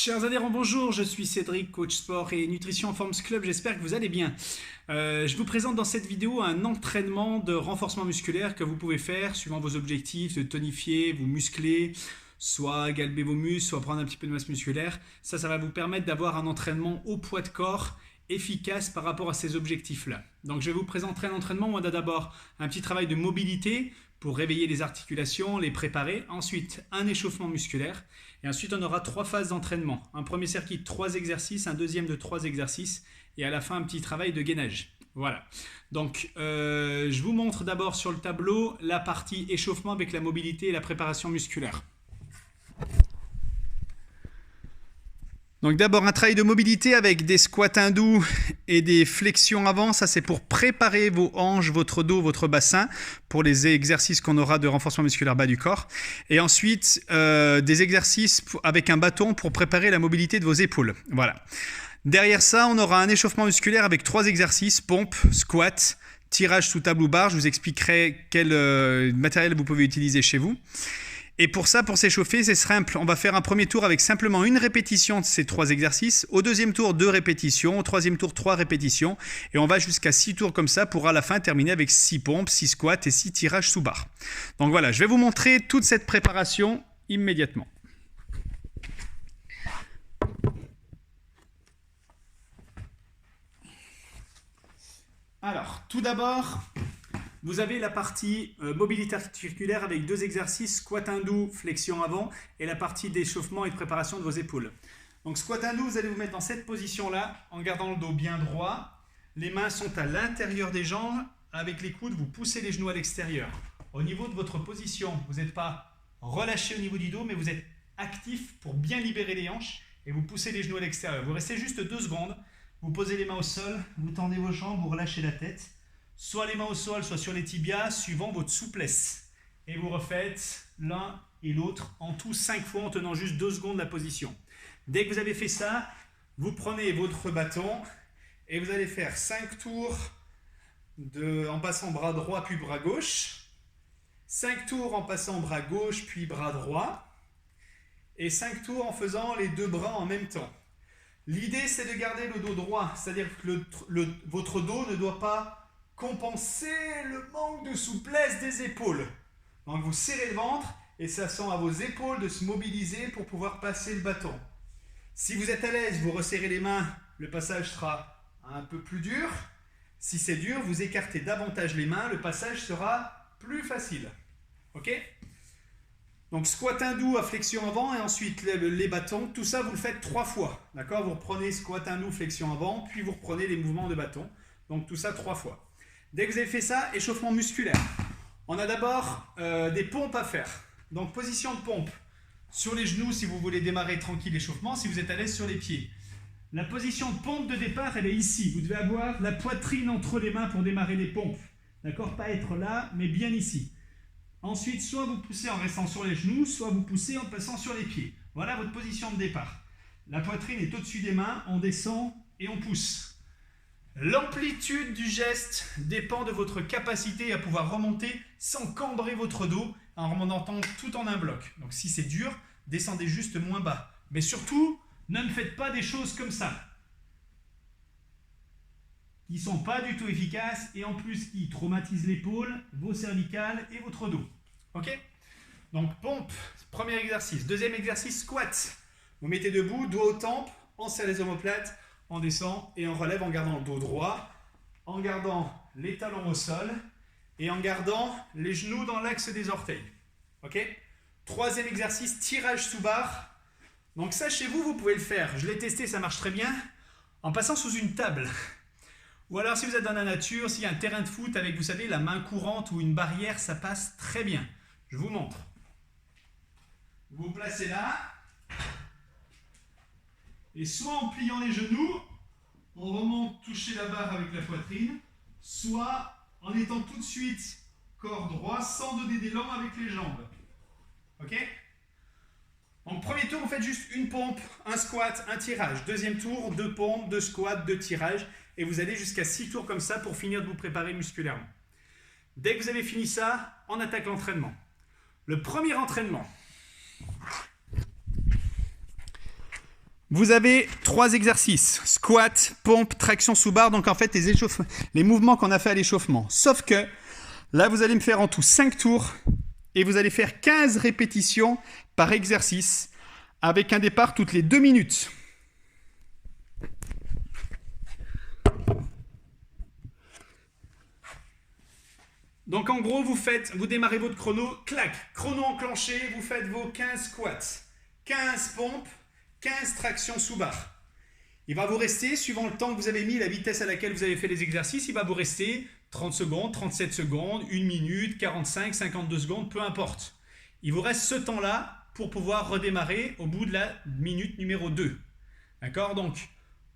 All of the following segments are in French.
Chers adhérents, bonjour, je suis Cédric, coach sport et nutrition Forms Club, j'espère que vous allez bien. Je vous présente dans cette vidéo un entraînement de renforcement musculaire que vous pouvez faire suivant vos objectifs, de tonifier, vous muscler, soit galber vos muscles, soit prendre un petit peu de masse musculaire. Ça va vous permettre d'avoir un entraînement au poids de corps efficace par rapport à ces objectifs-là. Donc je vais vous présenter un entraînement où on a d'abord un petit travail de mobilité pour réveiller les articulations, les préparer. Ensuite, un échauffement musculaire. Et ensuite, on aura 3 phases d'entraînement. Un premier circuit de 3 exercices, un deuxième de 3 exercices. Et à la fin, un petit travail de gainage. Voilà. Donc, je vous montre d'abord sur le tableau la partie échauffement avec la mobilité et la préparation musculaire. Donc d'abord un travail de mobilité avec des squats hindous et des flexions avant. Ça c'est pour préparer vos hanches, votre dos, votre bassin pour les exercices qu'on aura de renforcement musculaire bas du corps. Et ensuite des exercices avec un bâton pour préparer la mobilité de vos épaules. Voilà. Derrière ça, on aura un échauffement musculaire avec 3 exercices, pompe, squat, tirage sous table ou barre. Je vous expliquerai quel matériel vous pouvez utiliser chez vous. Et pour ça, pour s'échauffer, c'est simple. On va faire un premier tour avec simplement une répétition de ces 3 exercices. Au deuxième tour, 2 répétitions. Au troisième tour, 3 répétitions. Et on va jusqu'à 6 tours comme ça pour à la fin terminer avec 6 pompes, 6 squats et 6 tirages sous barre. Donc voilà, je vais vous montrer toute cette préparation immédiatement. Alors, tout d'abord, vous avez la partie mobilité articulaire avec 2 exercices, squat hindou, flexion avant, et la partie d'échauffement et de préparation de vos épaules. Donc squat hindou, vous allez vous mettre dans cette position-là, en gardant le dos bien droit. Les mains sont à l'intérieur des jambes. Avec les coudes, vous poussez les genoux à l'extérieur. Au niveau de votre position, vous n'êtes pas relâché au niveau du dos, mais vous êtes actif pour bien libérer les hanches, et vous poussez les genoux à l'extérieur. Vous restez juste 2 secondes, vous posez les mains au sol, vous tendez vos jambes, vous relâchez la tête. Soit les mains au sol, soit sur les tibias, suivant votre souplesse. Et vous refaites l'un et l'autre en tout 5 fois en tenant juste 2 secondes la position. Dès que vous avez fait ça, vous prenez votre bâton et vous allez faire 5 tours en passant bras droit puis bras gauche. 5 tours en passant bras gauche puis bras droit. Et 5 tours en faisant les 2 bras en même temps. L'idée, c'est de garder le dos droit, c'est-à-dire que votre dos ne doit pas compenser le manque de souplesse des épaules. Donc vous serrez le ventre et ça sent à vos épaules de se mobiliser pour pouvoir passer le bâton. Si vous êtes à l'aise, vous resserrez les mains, le passage sera un peu plus dur. Si c'est dur, vous écartez davantage les mains, le passage sera plus facile. Ok ? Donc squat hindou à flexion avant et ensuite les bâtons, tout ça vous le faites 3 fois. D'accord ? Vous reprenez squat hindou, flexion avant, puis vous reprenez les mouvements de bâton. Donc tout ça 3 fois. Dès que vous avez fait ça, échauffement musculaire. On a d'abord des pompes à faire. Donc position de pompe sur les genoux si vous voulez démarrer tranquille l'échauffement, si vous êtes à l'aise sur les pieds. La position de pompe de départ, elle est ici. Vous devez avoir la poitrine entre les mains pour démarrer les pompes. D'accord ? Pas être là, mais bien ici. Ensuite, soit vous poussez en restant sur les genoux, soit vous poussez en passant sur les pieds. Voilà votre position de départ. La poitrine est au-dessus des mains, on descend et on pousse. L'amplitude du geste dépend de votre capacité à pouvoir remonter sans cambrer votre dos en remontant tout en un bloc. Donc si c'est dur, descendez juste moins bas. Mais surtout, ne faites pas des choses comme ça, qui ne sont pas du tout efficaces et en plus qui traumatisent l'épaule, vos cervicales et votre dos. Ok ? Donc pompe, premier exercice. Deuxième exercice, squat. Vous mettez debout, dos aux tempes, on serre les omoplates. On descend et on relève en gardant le dos droit, en gardant les talons au sol et en gardant les genoux dans l'axe des orteils. Ok ? Troisième exercice, tirage sous barre. Donc ça, chez vous, vous pouvez le faire. Je l'ai testé, ça marche très bien, en passant sous une table. Ou alors, si vous êtes dans la nature, s'il y a un terrain de foot avec, vous savez, la main courante ou une barrière, ça passe très bien. Je vous montre. Vous vous placez là. Et soit en pliant les genoux, on remonte toucher la barre avec la poitrine, soit en étant tout de suite corps droit sans donner d'élan avec les jambes. Ok ? En premier tour, vous faites juste une pompe, un squat, un tirage. Deuxième tour, 2 pompes, 2 squats, 2 tirages. Et vous allez jusqu'à 6 tours comme ça pour finir de vous préparer musculairement. Dès que vous avez fini ça, on attaque l'entraînement. Le premier entraînement. Vous avez 3 exercices, squat, pompe, traction sous barre, donc en fait les mouvements qu'on a fait à l'échauffement. Sauf que là, vous allez me faire en tout 5 tours et vous allez faire 15 répétitions par exercice avec un départ toutes les 2 minutes. Donc en gros, vous démarrez votre chrono, clac, chrono enclenché, vous faites vos 15 squats, 15 pompes, 15 tractions sous barre. Il va vous rester, suivant le temps que vous avez mis, la vitesse à laquelle vous avez fait les exercices, il va vous rester 30 secondes, 37 secondes, 1 minute, 45, 52 secondes, peu importe. Il vous reste ce temps-là pour pouvoir redémarrer au bout de la minute numéro 2. D'accord? Donc,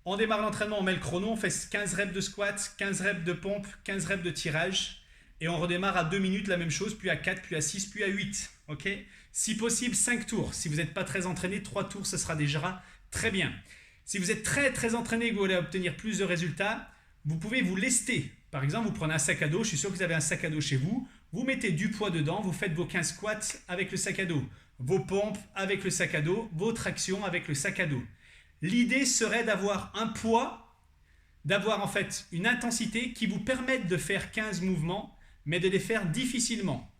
on démarre l'entraînement, on met le chrono, on fait 15 reps de squat, 15 reps de pompe, 15 reps de tirage. Et on redémarre à 2 minutes, la même chose, puis à 4, puis à 6, puis à 8. Okay, si possible, 5 tours. Si vous n'êtes pas très entraîné, 3 tours, ce sera déjà très bien. Si vous êtes très très entraîné et que vous voulez obtenir plus de résultats, vous pouvez vous lester. Par exemple, vous prenez un sac à dos, je suis sûr que vous avez un sac à dos chez vous, vous mettez du poids dedans, vous faites vos 15 squats avec le sac à dos, vos pompes avec le sac à dos, vos tractions avec le sac à dos. L'idée serait d'avoir un poids, d'avoir en fait une intensité qui vous permette de faire 15 mouvements, mais de les faire difficilement.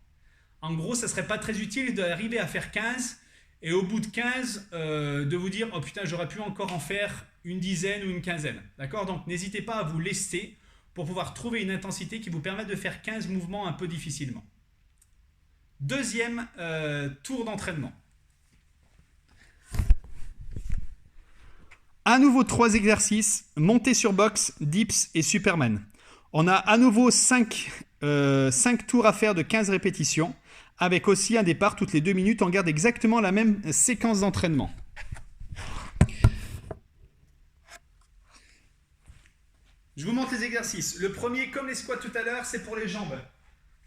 En gros, ça ne serait pas très utile d'arriver à faire 15 et au bout de 15, de vous dire « Oh putain, j'aurais pu encore en faire une dizaine ou une quinzaine. » D'accord? Donc, n'hésitez pas à vous lester pour pouvoir trouver une intensité qui vous permette de faire 15 mouvements un peu difficilement. Deuxième tour d'entraînement. À nouveau 3 exercices, montée sur box, dips et Superman. On a à nouveau 5 tours à faire de 15 répétitions, avec aussi un départ toutes les 2 minutes. On garde exactement la même séquence d'entraînement. Je vous montre les exercices. Le premier, comme les squats tout à l'heure, c'est pour les jambes.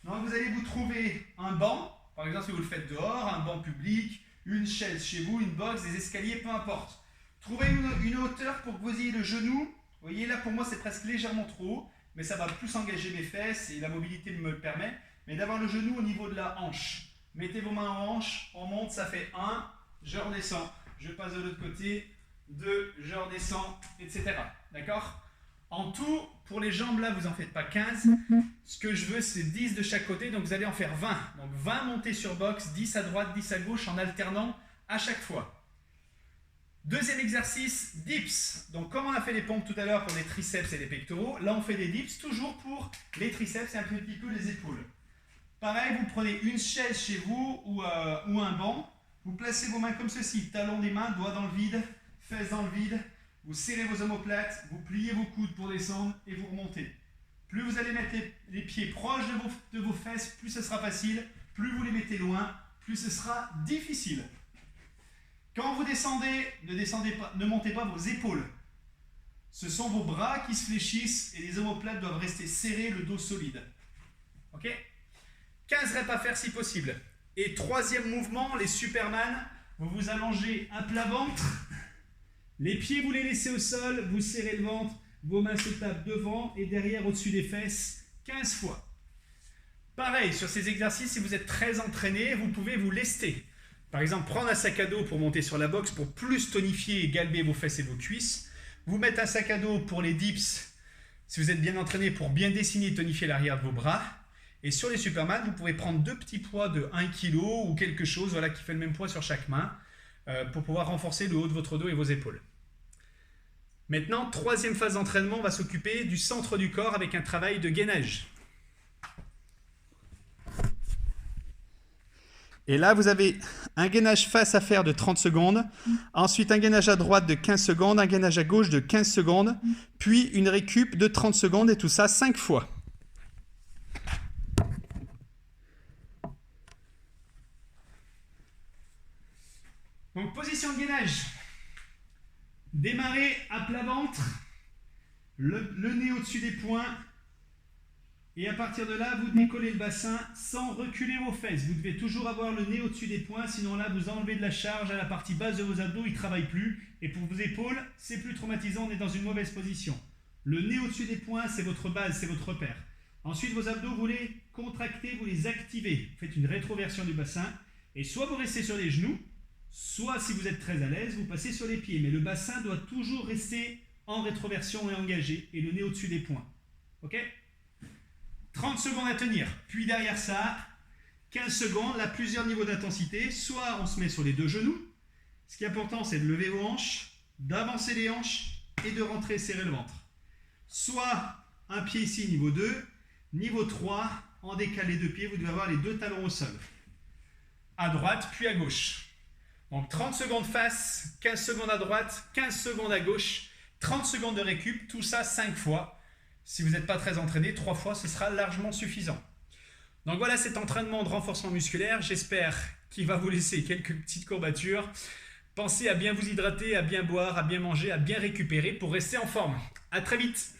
Donc vous allez vous trouver un banc, par exemple si vous le faites dehors, un banc public, une chaise chez vous, une box, des escaliers, peu importe. Trouvez une hauteur pour que vous ayez le genou. Vous voyez là, pour moi, c'est presque légèrement trop haut, mais ça va plus engager mes fesses et la mobilité me le permet. Mais d'avoir le genou au niveau de la hanche. Mettez vos mains en hanche, on monte, ça fait 1, je redescends. Je passe de l'autre côté, 2, je redescends, etc. D'accord? En tout, pour les jambes là, vous n'en faites pas 15. Ce que je veux, c'est 10 de chaque côté, donc vous allez en faire 20. Donc 20 montées sur box, 10 à droite, 10 à gauche, en alternant à chaque fois. Deuxième exercice, dips. Donc comme on a fait les pompes tout à l'heure pour les triceps et les pectoraux, là on fait des dips toujours pour les triceps et un petit peu les épaules. Pareil, vous prenez une chaise chez vous ou un banc, vous placez vos mains comme ceci, talons des mains, doigts dans le vide, fesses dans le vide, vous serrez vos omoplates, vous pliez vos coudes pour descendre et vous remontez. Plus vous allez mettre les pieds proches de vos fesses, plus ce sera facile, plus vous les mettez loin, plus ce sera difficile. Quand vous descendez, ne montez pas vos épaules. Ce sont vos bras qui se fléchissent et les omoplates doivent rester serrés, le dos solide. Ok? 15 reps à faire si possible. Et troisième mouvement, les Superman. Vous vous allongez à plat ventre. Les pieds, vous les laissez au sol. Vous serrez le ventre. Vos mains se tapent devant et derrière au-dessus des fesses 15 fois. Pareil, sur ces exercices, si vous êtes très entraîné, vous pouvez vous lester. Par exemple, prendre un sac à dos pour monter sur la boxe pour plus tonifier et galber vos fesses et vos cuisses. Vous mettre un sac à dos pour les dips, si vous êtes bien entraîné, pour bien dessiner et tonifier l'arrière de vos bras. Et sur les Superman, vous pouvez prendre 2 petits poids de 1 kg ou quelque chose voilà, qui fait le même poids sur chaque main pour pouvoir renforcer le haut de votre dos et vos épaules. Maintenant, troisième phase d'entraînement, on va s'occuper du centre du corps avec un travail de gainage. Et là, vous avez un gainage face à faire de 30 secondes, ensuite un gainage à droite de 15 secondes, un gainage à gauche de 15 secondes, puis une récup de 30 secondes et tout ça 5 fois. Donc, position de gainage. Démarrez à plat ventre, le nez au-dessus des poings. Et à partir de là, vous décollez le bassin sans reculer vos fesses. Vous devez toujours avoir le nez au-dessus des poings, sinon là, vous enlevez de la charge à la partie basse de vos abdos, ils ne travaillent plus. Et pour vos épaules, c'est plus traumatisant, on est dans une mauvaise position. Le nez au-dessus des poings, c'est votre base, c'est votre repère. Ensuite, vos abdos, vous les contractez, vous les activez. Vous faites une rétroversion du bassin. Et soit vous restez sur les genoux, Soit, si vous êtes très à l'aise, vous passez sur les pieds. Mais le bassin doit toujours rester en rétroversion et engagé. Et le nez au-dessus des poings. Ok? 30 secondes à tenir. Puis derrière ça, 15 secondes. Là, plusieurs niveaux d'intensité. Soit on se met sur les deux genoux. Ce qui est important, c'est de lever vos hanches, d'avancer les hanches et de rentrer et serrer le ventre. Soit un pied ici, niveau 2. Niveau 3, en décalé de pied, vous devez avoir les deux talons au sol. À droite, puis à gauche. Donc 30 secondes face, 15 secondes à droite, 15 secondes à gauche, 30 secondes de récup, tout ça 5 fois. Si vous n'êtes pas très entraîné, 3 fois, ce sera largement suffisant. Donc voilà cet entraînement de renforcement musculaire. J'espère qu'il va vous laisser quelques petites courbatures. Pensez à bien vous hydrater, à bien boire, à bien manger, à bien récupérer pour rester en forme. À très vite!